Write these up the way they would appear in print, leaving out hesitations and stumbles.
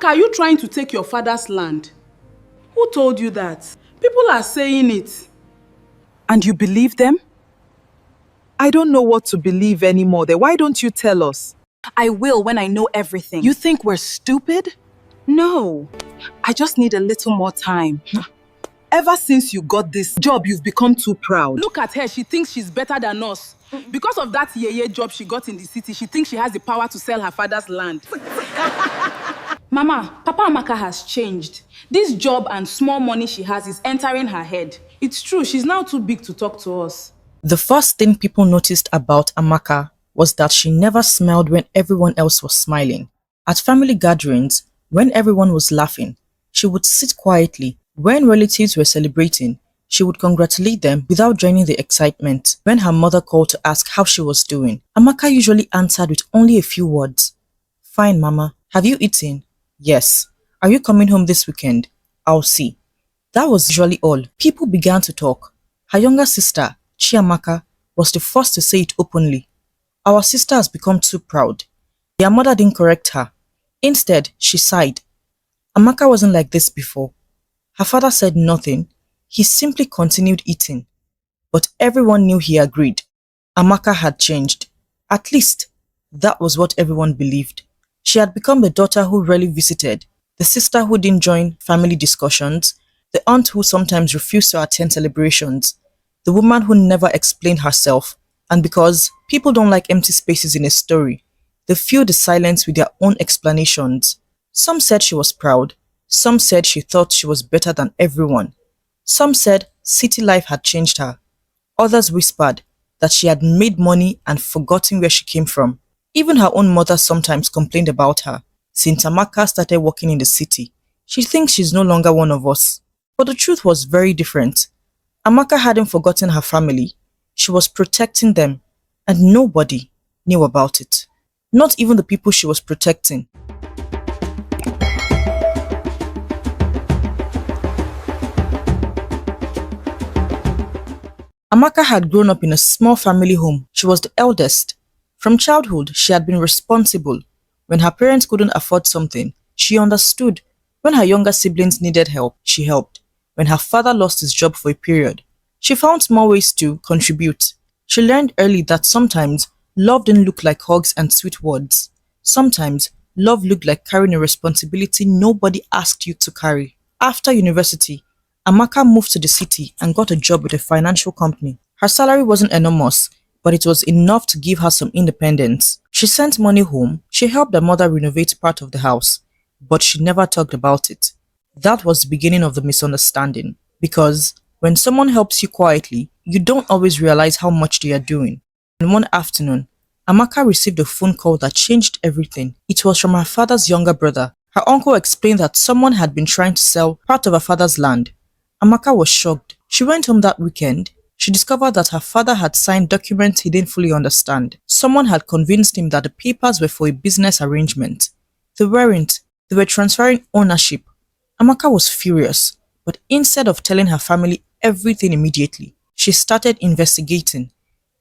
Amaka, are you trying to take your father's land? Who told you that? People are saying it. And you believe them? I don't know what to believe anymore. Then why don't you tell us? I will when I know everything. You think we're stupid? No. I just need a little more time. Ever since you got this job, you've become too proud. Look at her, she thinks she's better than us. Because of that yeye job she got in the city, she thinks she has the power to sell her father's land. Mama, Papa Amaka has changed. This job and small money she has is entering her head. It's true, she's now too big to talk to us. The first thing people noticed about Amaka was that she never smiled when everyone else was smiling. At family gatherings, when everyone was laughing, she would sit quietly. When relatives were celebrating, she would congratulate them without joining the excitement. When her mother called to ask how she was doing, Amaka usually answered with only a few words. "Fine, Mama. Have you eaten?" "Yes." "Are you coming home this weekend?" "I'll see." That was usually all. People began to talk. Her younger sister, Chiamaka, was the first to say it openly. "Our sister has become too proud." Their mother didn't correct her. Instead, she sighed. Amaka wasn't like this before. Her father said nothing. He simply continued eating. But everyone knew he agreed. Amaka had changed. At least, that was what everyone believed. She had become the daughter who rarely visited, the sister who didn't join family discussions, the aunt who sometimes refused to attend celebrations, the woman who never explained herself. And because people don't like empty spaces in a story, they fill the silence with their own explanations. Some said she was proud. Some said she thought she was better than everyone. Some said city life had changed her. Others whispered that she had made money and forgotten where she came from. Even her own mother sometimes complained about her. Since Amaka started working in the city, she thinks she's no longer one of us. But the truth was very different. Amaka hadn't forgotten her family. She was protecting them, and nobody knew about it. Not even the people she was protecting. Amaka had grown up in a small family home. She was the eldest. From childhood, she had been responsible. When her parents couldn't afford something, she understood. When her younger siblings needed help, she helped. When her father lost his job for a period, she found small ways to contribute. She learned early that sometimes love didn't look like hugs and sweet words. Sometimes love looked like carrying a responsibility nobody asked you to carry. After university, Amaka moved to the city and got a job with a financial company. Her salary wasn't enormous, but it was enough to give her some independence. She sent money home. She helped her mother renovate part of the house, but she never talked about it. That was the beginning of the misunderstanding, because when someone helps you quietly, you don't always realize how much they are doing. And one afternoon, Amaka received a phone call that changed everything. It was from her father's younger brother. Her uncle explained that someone had been trying to sell part of her father's land. Amaka was shocked. She went home that weekend. She discovered that her father had signed documents he didn't fully understand. Someone had convinced him that the papers were for a business arrangement. They weren't. They were transferring ownership. Amaka was furious, but instead of telling her family everything immediately, she started investigating.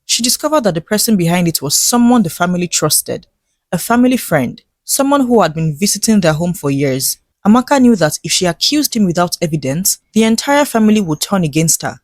She discovered that the person behind it was someone the family trusted, a family friend, someone who had been visiting their home for years. Amaka knew that if she accused him without evidence, the entire family would turn against her.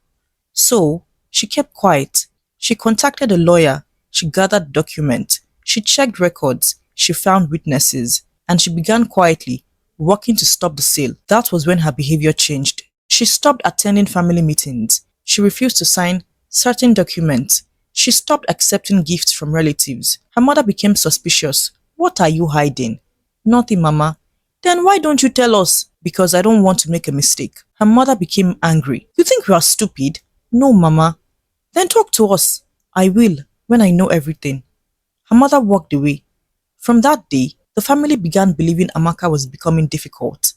So, she kept quiet. She contacted a lawyer. She gathered documents. She checked records. She found witnesses. And she began quietly, working to stop the sale. That was when her behavior changed. She stopped attending family meetings. She refused to sign certain documents. She stopped accepting gifts from relatives. Her mother became suspicious. "What are you hiding?" "Nothing, Mama." "Then why don't you tell us?" "Because I don't want to make a mistake." Her mother became angry. "You think we are stupid?" "No, Mama." "Then talk to us." "I will, when I know everything." Her mother walked away. From that day, the family began believing Amaka was becoming difficult.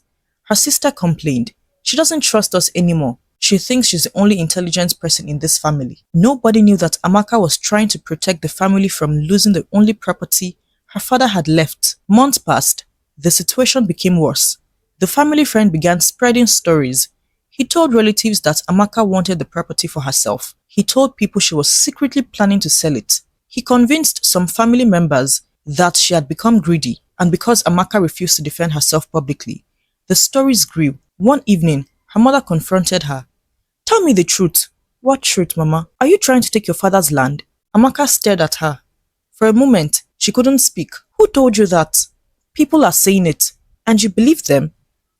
Her sister complained. "She doesn't trust us anymore. She thinks she's the only intelligent person in this family." Nobody knew that Amaka was trying to protect the family from losing the only property her father had left. Months passed. The situation became worse. The family friend began spreading stories. He told relatives that Amaka wanted the property for herself. He told people she was secretly planning to sell it. He convinced some family members that she had become greedy. and because Amaka refused to defend herself publicly, the stories grew. One evening, her mother confronted her. Tell me the truth. What truth, Mama? Are you trying to take your father's land? Amaka stared at her. For a moment, she couldn't speak. Who told you that? People are saying it, and you believe them?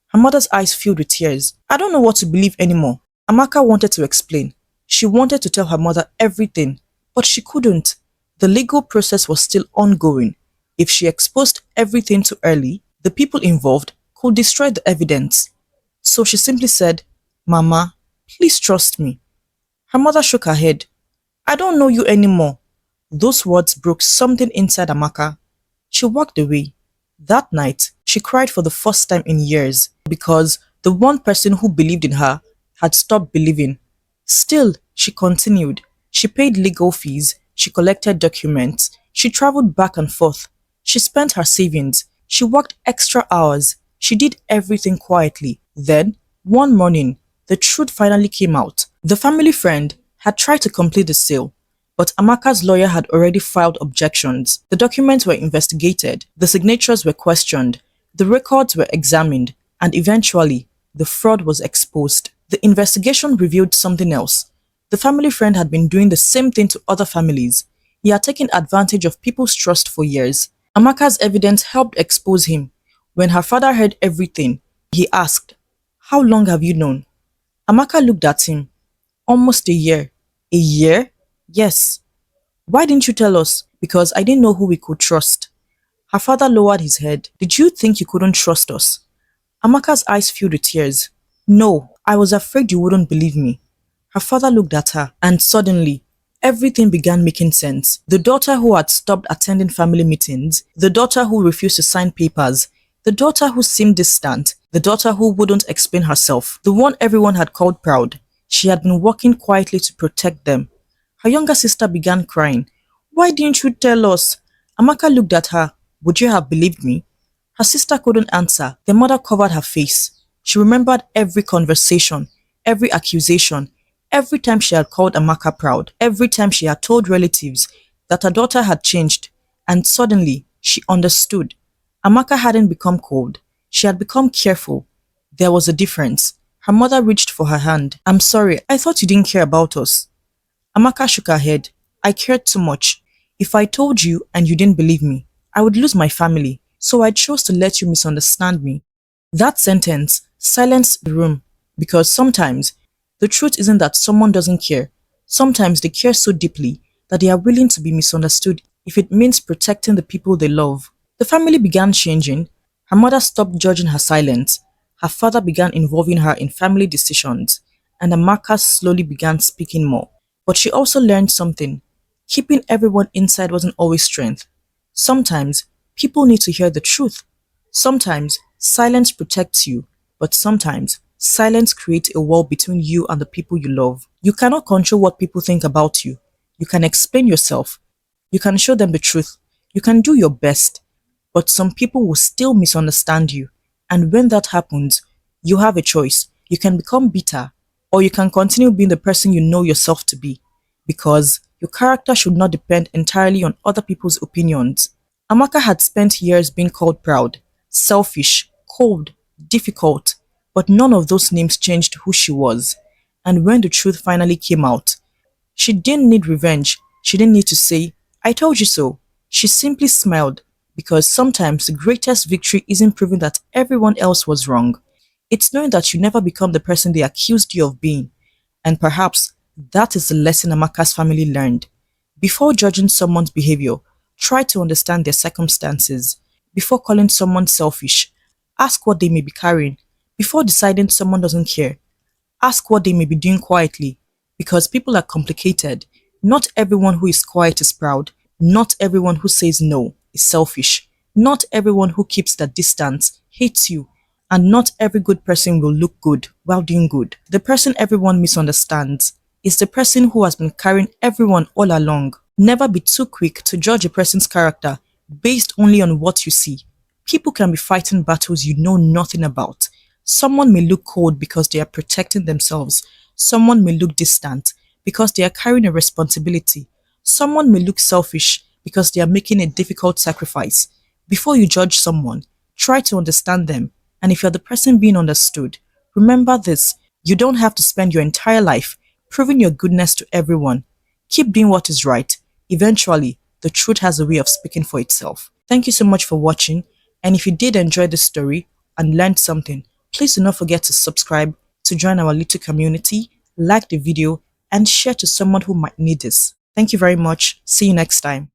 Her mother's eyes filled with tears. I don't know what to believe anymore. Amaka wanted to explain. She wanted to tell her mother everything, but she couldn't. The legal process was still ongoing. If she exposed everything too early, the people involved could destroy the evidence. So she simply said, Mama, please trust me. Her mother shook her head. I don't know you anymore. Those words broke something inside Amaka. She walked away. That night, she cried for the first time in years because the one person who believed in her had stopped believing. Still, she continued. She paid legal fees, she collected documents, she traveled back and forth. She spent her savings, she worked extra hours, she did everything quietly. Then, one morning, the truth finally came out. The family friend had tried to complete the sale, but Amaka's lawyer had already filed objections. The documents were investigated, the signatures were questioned, the records were examined, and eventually, the fraud was exposed. The investigation revealed something else. The family friend had been doing the same thing to other families. He had taken advantage of people's trust for years. Amaka's evidence helped expose him. When her father heard everything, he asked, How long have you known? Amaka looked at him. Almost a year. A year? Yes. Why didn't you tell us? Because I didn't know who we could trust. Her father lowered his head. Did you think you couldn't trust us? Amaka's eyes filled with tears. No, I was afraid you wouldn't believe me. Her father looked at her, and suddenly, everything began making sense. The daughter who had stopped attending family meetings, the daughter who refused to sign papers, the daughter who seemed distant, the daughter who wouldn't explain herself, the one everyone had called proud. She had been working quietly to protect them. Her younger sister began crying. Why didn't you tell us? Amaka looked at her. Would you have believed me? Her sister couldn't answer. The mother covered her face. She remembered every conversation, every accusation, every time she had called Amaka proud, every time she had told relatives that her daughter had changed, and suddenly she understood. Amaka hadn't become cold. She had become careful. There was a difference. Her mother reached for her hand. I'm sorry, I thought you didn't care about us. Amaka shook her head. I cared too much. If I told you and you didn't believe me, I would lose my family, so I chose to let you misunderstand me. That sentence silenced the room because sometimes the truth isn't that someone doesn't care. Sometimes they care so deeply that they are willing to be misunderstood if it means protecting the people they love. The family began changing. Her mother stopped judging her silence. Her father began involving her in family decisions, and Amaka slowly began speaking more. But she also learned something. Keeping everyone inside wasn't always strength. Sometimes people need to hear the truth. Sometimes silence protects you, but sometimes silence creates a wall between you and the people you love. You cannot control what people think about you. You can explain yourself. You can show them the truth. You can do your best. But some people will still misunderstand you. And when that happens, you have a choice. You can become bitter, or you can continue being the person you know yourself to be. Because your character should not depend entirely on other people's opinions. Amaka had spent years being called proud, selfish, cold, difficult, but none of those names changed who she was. And when the truth finally came out, she didn't need revenge. She didn't need to say, I told you so. She simply smiled, because sometimes the greatest victory isn't proving that everyone else was wrong. It's knowing that you never become the person they accused you of being. And perhaps that is the lesson Amaka's family learned. Before judging someone's behavior, try to understand their circumstances. Before calling someone selfish, ask what they may be carrying. Before deciding someone doesn't care, ask what they may be doing quietly. Because people are complicated. Not everyone who is quiet is proud. Not everyone who says no is selfish. Not everyone who keeps their distance hates you. And not every good person will look good while doing good. The person everyone misunderstands is the person who has been carrying everyone all along. Never be too quick to judge a person's character based only on what you see. People can be fighting battles you know nothing about. Someone may look cold because they are protecting themselves. Someone may look distant because they are carrying a responsibility. Someone may look selfish because they are making a difficult sacrifice. Before you judge someone, try to understand them. And if you're the person being understood, remember this: you don't have to spend your entire life proving your goodness to everyone. Keep doing what is right. Eventually, the truth has a way of speaking for itself. Thank you so much for watching. And if you did enjoy this story and learned something, please do not forget to subscribe to join our little community, like the video, and share to someone who might need this. Thank you very much. See you next time.